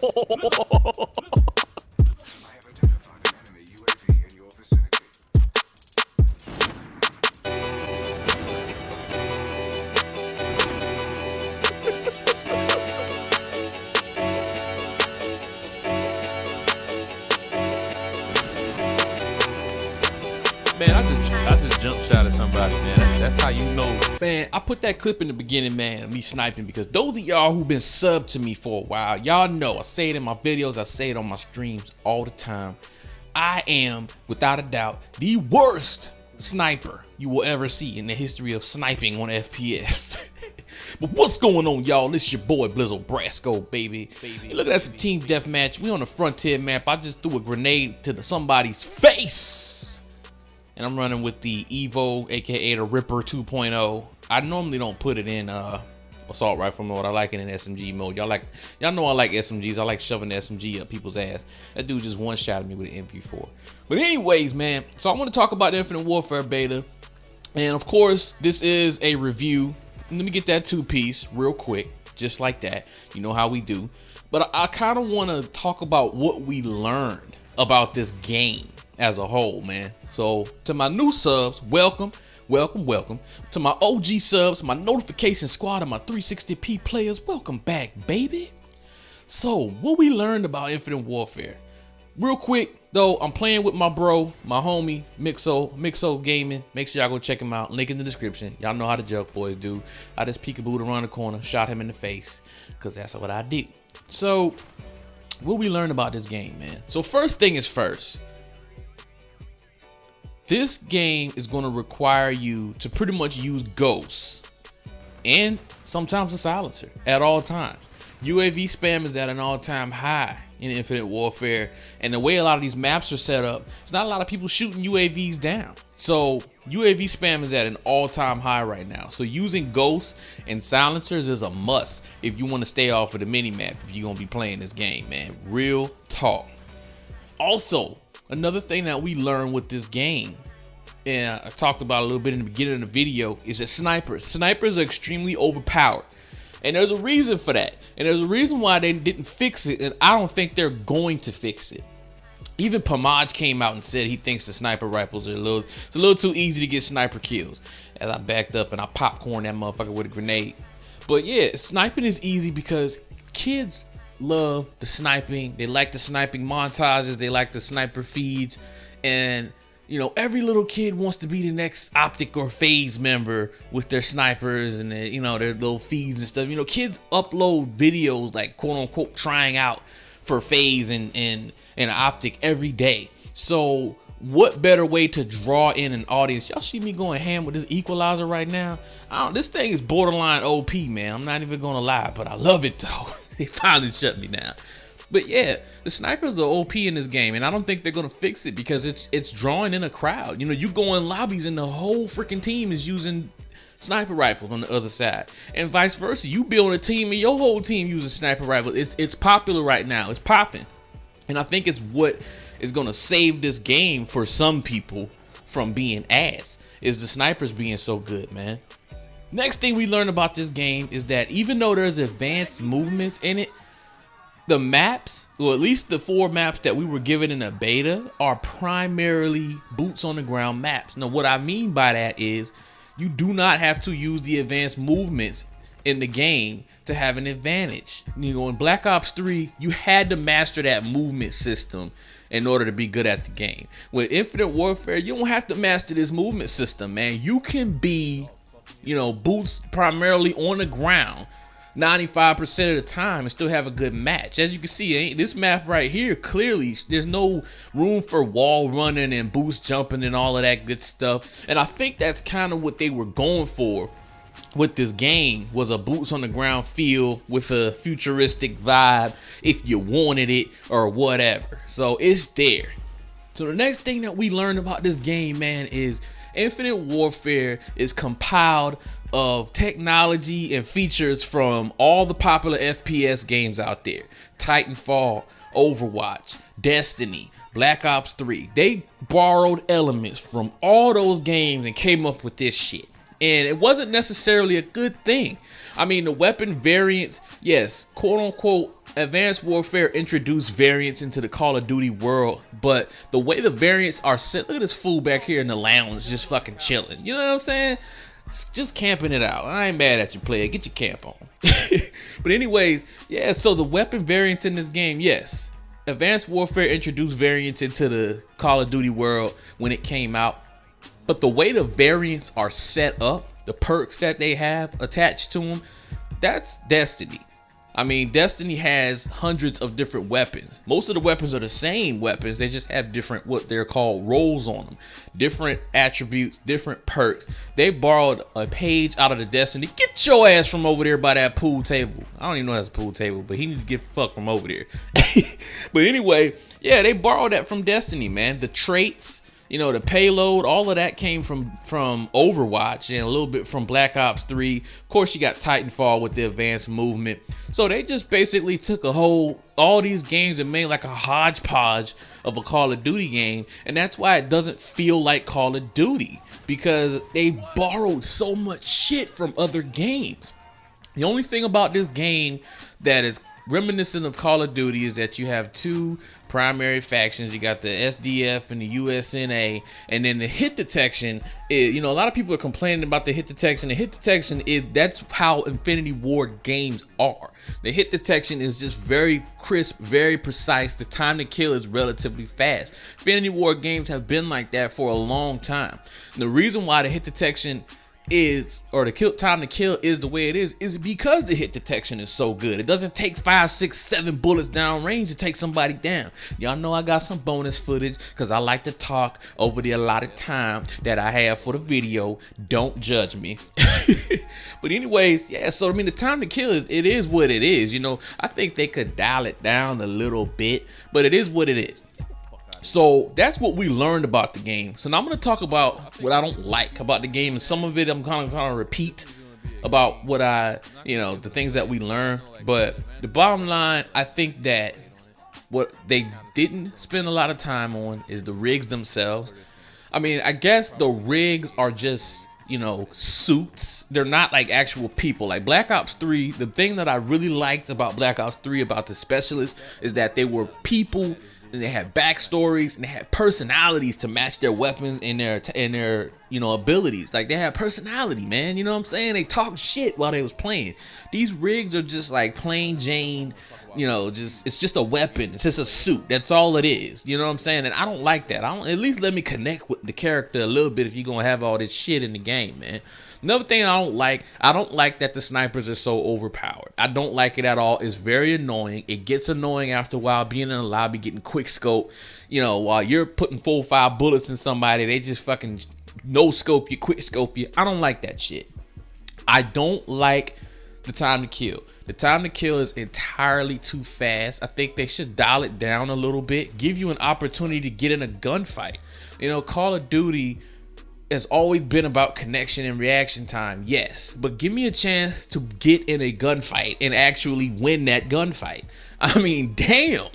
Man, I just jump shot at somebody, man. That's how you know. Man, I put that clip in the beginning, man, me sniping, because those of y'all who've been subbed to me for a while, y'all know I say it in my videos, I say it on my streams all the time. I am, without a doubt, the worst sniper you will ever see in the history of sniping on FPS. But what's going on, y'all? This is your boy Blizo, Brasko, baby. Hey, look at that, some team deathmatch. We on the frontier map. I just threw a grenade to somebody's face. And I'm running with the Evo, aka the Ripper 2.0. I normally don't put it in assault rifle mode. I like it in SMG mode. Y'all know I like SMGs. I like shoving the SMG up people's ass. That dude just one shot at me with an MP4. But anyways, man, so I want to talk about the Infinite Warfare beta. And of course, this is a review. Let me get that two-piece real quick, just like that. You know how we do. But I kind of want to talk about what we learned about this game as a whole, man. So to my new subs, welcome. To my OG subs, my notification squad, and my 360p players, welcome back, baby. So what we learned about Infinite Warfare, real quick though, I'm playing with my bro, my homie Mixo Gaming. Make sure y'all go check him out, link in the description. Y'all know how the Joke Boys do. I just peekabooed around the corner, shot him in the face, because that's what I did. So what we learned about this game, man. So first thing is first, this game is going to require you to pretty much use ghosts and sometimes a silencer at all times. UAV spam is at an all-time high in Infinite Warfare, and the way a lot of these maps are set up, it's not a lot of people shooting UAVs down. So UAV spam is at an all-time high right now. So using ghosts and silencers is a must if you want to stay off of the mini-map if you're going to be playing this game, man. Real talk. Also, another thing that we learned with this game, and I talked about a little bit in the beginning of the video, is that snipers are extremely overpowered. And there's a reason for that. And there's a reason why they didn't fix it, and I don't think they're going to fix it. Even Pamaj came out and said he thinks the sniper rifles are it's a little too easy to get sniper kills. As I backed up and I popcorned that motherfucker with a grenade. But yeah, sniping is easy because kids love the sniping. They like the sniping montages. They like the sniper feeds. And you know, every little kid wants to be the next Optic or FaZe member with their snipers and their, you know, their little feeds and stuff. You know, kids upload videos like quote unquote trying out for FaZe and Optic every day. So what better way to draw in an audience? Y'all see me going ham with this equalizer right now? This thing is borderline OP, man. I'm not even gonna lie, but I love it though. They finally shut me down. But yeah, the snipers are OP in this game, and I don't think they're gonna fix it because it's drawing in a crowd. You know, you go in lobbies and the whole freaking team is using sniper rifles on the other side, and vice versa. You build a team and your whole team uses sniper rifles. It's popular right now. It's popping, and I think it's what is gonna save this game for some people from being ass. Is the snipers being so good, man. Next thing we learned about this game is that even though there's advanced movements in it, the maps, or at least the 4 maps that we were given in a beta, are primarily boots on the ground maps. Now, what I mean by that is you do not have to use the advanced movements in the game to have an advantage. You know, in Black Ops 3, you had to master that movement system in order to be good at the game. With Infinite Warfare, you don't have to master this movement system, man. You can be, you know, boots primarily on the ground 95% of the time and still have a good match. As you can see, this map right here, clearly there's no room for wall running and boost jumping and all of that good stuff. And I think that's kind of what they were going for with this game, was a boots on the ground feel with a futuristic vibe if you wanted it or whatever. So it's there. So the next thing that we learned about this game, man, is Infinite Warfare is compiled of technology and features from all the popular FPS games out there. Titanfall, Overwatch, Destiny, Black Ops 3. They borrowed elements from all those games and came up with this shit. And it wasn't necessarily a good thing. I mean, the weapon variants, yes, quote unquote Advanced Warfare introduced variants into the Call of Duty world, but the way the variants are set, look at this fool back here in the lounge just fucking chilling. You know what I'm saying? Just camping it out. I ain't mad at you, player. Get your camp on. But anyways, yeah, so the weapon variants in this game, yes. Advanced Warfare introduced variants into the Call of Duty world when it came out. But the way the variants are set up, the perks that they have attached to them, that's Destiny. I mean, Destiny has hundreds of different weapons. Most of the weapons are the same weapons. They just have different, what they're called, roles on them. Different attributes, different perks. They borrowed a page out of the Destiny. Get your ass from over there by that pool table. I don't even know that's a pool table, but he needs to get fucked from over there. But anyway, yeah, they borrowed that from Destiny, man. The traits, you know, the payload, all of that came from Overwatch and a little bit from Black Ops 3. Of course, you got Titanfall with the advanced movement. So they just basically took all these games and made like a hodgepodge of a Call of Duty game. And that's why it doesn't feel like Call of Duty, because they borrowed so much shit from other games. The only thing about this game that is reminiscent of Call of Duty is that you have two primary factions. You got the SDF and the USNA, and then the hit detection is, you know, a lot of people are complaining about the hit detection. The hit detection is, that's how Infinity Ward games are. The hit detection is just very crisp, very precise. The time to kill is relatively fast. Infinity Ward games have been like that for a long time. And the reason why the hit detection is, or the time to kill is the way it is because the hit detection is so good. It doesn't take 5, 6, 7 bullets down range to take somebody down. Y'all know I got some bonus footage because I like to talk over the allotted time that I have for the video. Don't judge me. But anyways, yeah, so I mean, the time to kill is what it is. You know, I think they could dial it down a little bit, but it is what it is. So that's what we learned about the game. So now I'm going to talk about what I don't like about the game, and some of it I'm kind of repeat about what the things that we learned. But the bottom line, I think that what they didn't spend a lot of time on is the rigs themselves. I mean, I guess the rigs are just, you know, suits. They're not like actual people. Like Black Ops 3, the thing that I really liked about Black Ops 3 about the specialists is that they were people, and they had backstories, and they had personalities to match their weapons and their you know, abilities. Like, they had personality, man. You know what I'm saying? They talk shit while they was playing. These rigs are just like plain Jane, you know, it's just a weapon. It's just a suit. That's all it is. You know what I'm saying? And I don't like that. At least let me connect with the character a little bit if you're gonna have all this shit in the game, man. Another thing I don't like that the snipers are so overpowered. I don't like it at all. It's very annoying. It gets annoying after a while being in a lobby, getting quick scope. You know, while you're putting 4 or 5 bullets in somebody, they just fucking no scope you, quick scope you. I don't like that shit. I don't like the time to kill. The time to kill is entirely too fast. I think they should dial it down a little bit. Give you an opportunity to get in a gunfight. You know, Call of Duty has always been about connection and reaction time, yes, but give me a chance to get in a gunfight and actually win that gunfight. I mean, damn.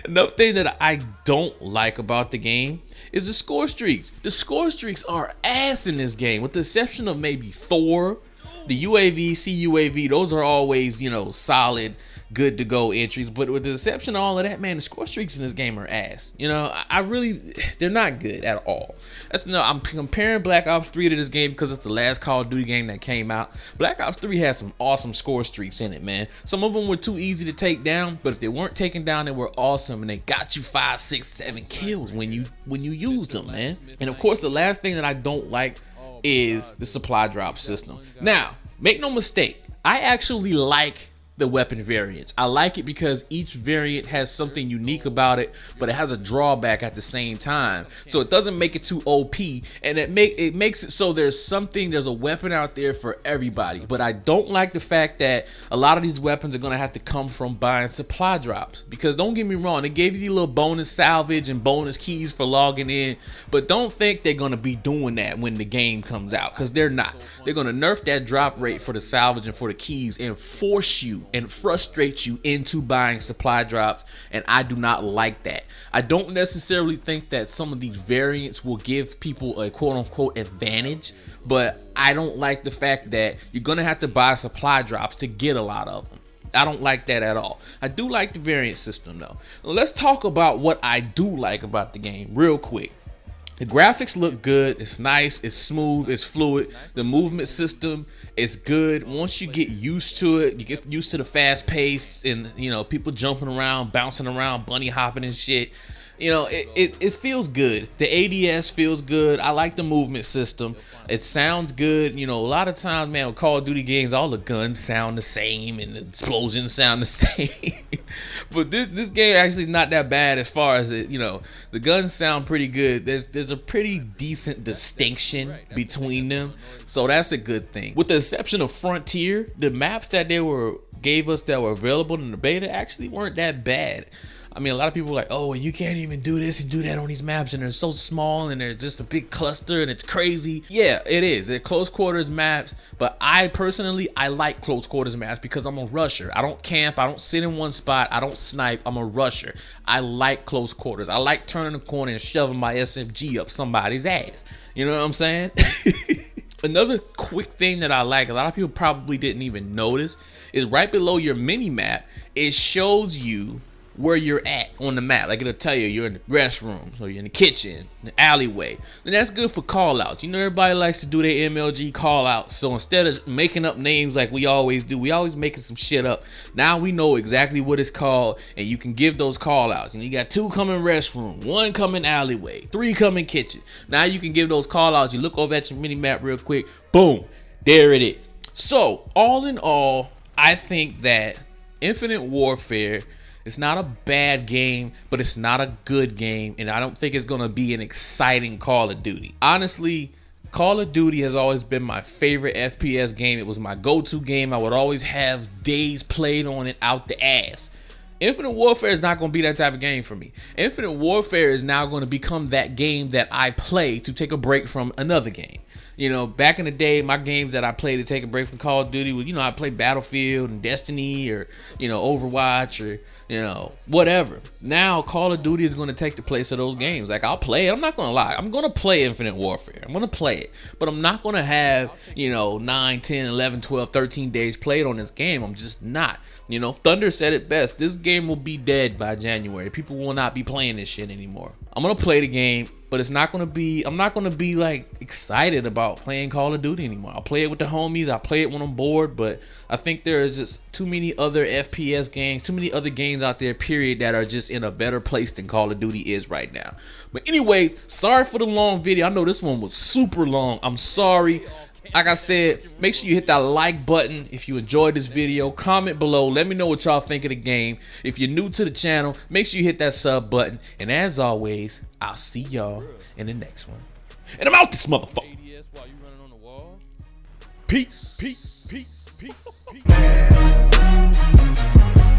Another thing that I don't like about the game is the score streaks. The score streaks are ass in this game, with the exception of maybe Thor, the UAV, CUAV. Those are always, you know, solid, good to go entries, but with the exception of all of that, man, the score streaks in this game are ass. You know, I really, they're not good at all. I'm comparing Black Ops 3 to this game because it's the last Call of Duty game that came out. Black Ops 3 has some awesome score streaks in it, man. Some of them were too easy to take down, but if they weren't taken down, they were awesome, and they got you 5, 6, 7 kills when you used them, man. And of course, the last thing that I don't like is the supply drop system. Now, make no mistake, I actually like the weapon variants. I like it because each variant has something unique about it, but it has a drawback at the same time. So it doesn't make it too OP, and it makes it so there's a weapon out there for everybody. But I don't like the fact that a lot of these weapons are gonna have to come from buying supply drops. Because don't get me wrong, they gave you a little bonus salvage and bonus keys for logging in, but don't think they're gonna be doing that when the game comes out, because they're not. They're gonna nerf that drop rate for the salvage and for the keys and force you and frustrate you into buying supply drops, and I do not like that. I don't necessarily think that some of these variants will give people a quote-unquote advantage, but I don't like the fact that you're gonna have to buy supply drops to get a lot of them. I don't like that at all. I do like the variant system though. Let's talk about what I do like about the game real quick. The graphics look good. It's nice. It's smooth. It's fluid. The movement system is good. Once you get used to it, you get used to the fast pace and, you know, people jumping around, bouncing around, bunny hopping and shit. You know, it feels good. The ADS feels good. I like the movement system. It sounds good. You know, a lot of times, man, with Call of Duty games, all the guns sound the same and the explosions sound the same. But this game actually is not that bad as far as it, you know, the guns sound pretty good. There's a pretty decent distinction between them. So that's a good thing. With the exception of Frontier, the maps that they gave us that were available in the beta actually weren't that bad. I mean, a lot of people are like, oh, you can't even do this and do that on these maps, and they're so small, and they're just a big cluster, and it's crazy. Yeah, it is. They're close quarters maps, but I personally, I like close quarters maps because I'm a rusher. I don't camp. I don't sit in one spot. I don't snipe. I'm a rusher. I like close quarters. I like turning the corner and shoving my SMG up somebody's ass. You know what I'm saying? Another quick thing that I like, a lot of people probably didn't even notice, is right below your mini map, it shows you where you're at on the map. Like, it'll tell you you're in the restroom, so you're in the kitchen, the alleyway. And that's good for call outs. You know, everybody likes to do their MLG call outs. So instead of making up names like we always do, we always making some shit up. Now we know exactly what it's called, and you can give those call outs. And you got 2 coming restroom, 1 coming alleyway, 3 coming kitchen. Now you can give those call outs. You look over at your mini map real quick, boom, there it is. So all in all, I think that Infinite Warfare, it's not a bad game, but it's not a good game, and I don't think it's gonna be an exciting Call of Duty. Honestly, Call of Duty has always been my favorite FPS game. It was my go-to game. I would always have days played on it out the ass. Infinite Warfare is not gonna be that type of game for me. Infinite Warfare is now gonna become that game that I play to take a break from another game. You know, back in the day, my games that I played to take a break from Call of Duty was, you know, I played Battlefield and Destiny, or, you know, Overwatch, or, you know, whatever. Now Call of Duty is going to take the place of those games. Like, I'll play it. I'm not going to lie. I'm going to play Infinite Warfare. I'm going to play it. But I'm not going to have, you know, 9, 10, 11, 12, 13 days played on this game. I'm just not. You know, Thunder said it best. This game will be dead by January. People will not be playing this shit anymore. I'm going to play the game, but it's not going to be, I'm not going to be like excited about playing Call of Duty anymore. I'll play it with the homies. I'll play it when I'm bored, but I think there is just too many other FPS games, too many other games out there, period, that are just in a better place than Call of Duty is right now. But anyways, sorry for the long video. I know this one was super long. I'm sorry. Like I said, make sure you hit that like button if you enjoyed this video. Comment below. Let me know what y'all think of the game. If you're new to the channel, make sure you hit that sub button. And as always, I'll see y'all in the next one. And I'm out this motherfucker. Peace. Peace. Peace. Peace. Peace.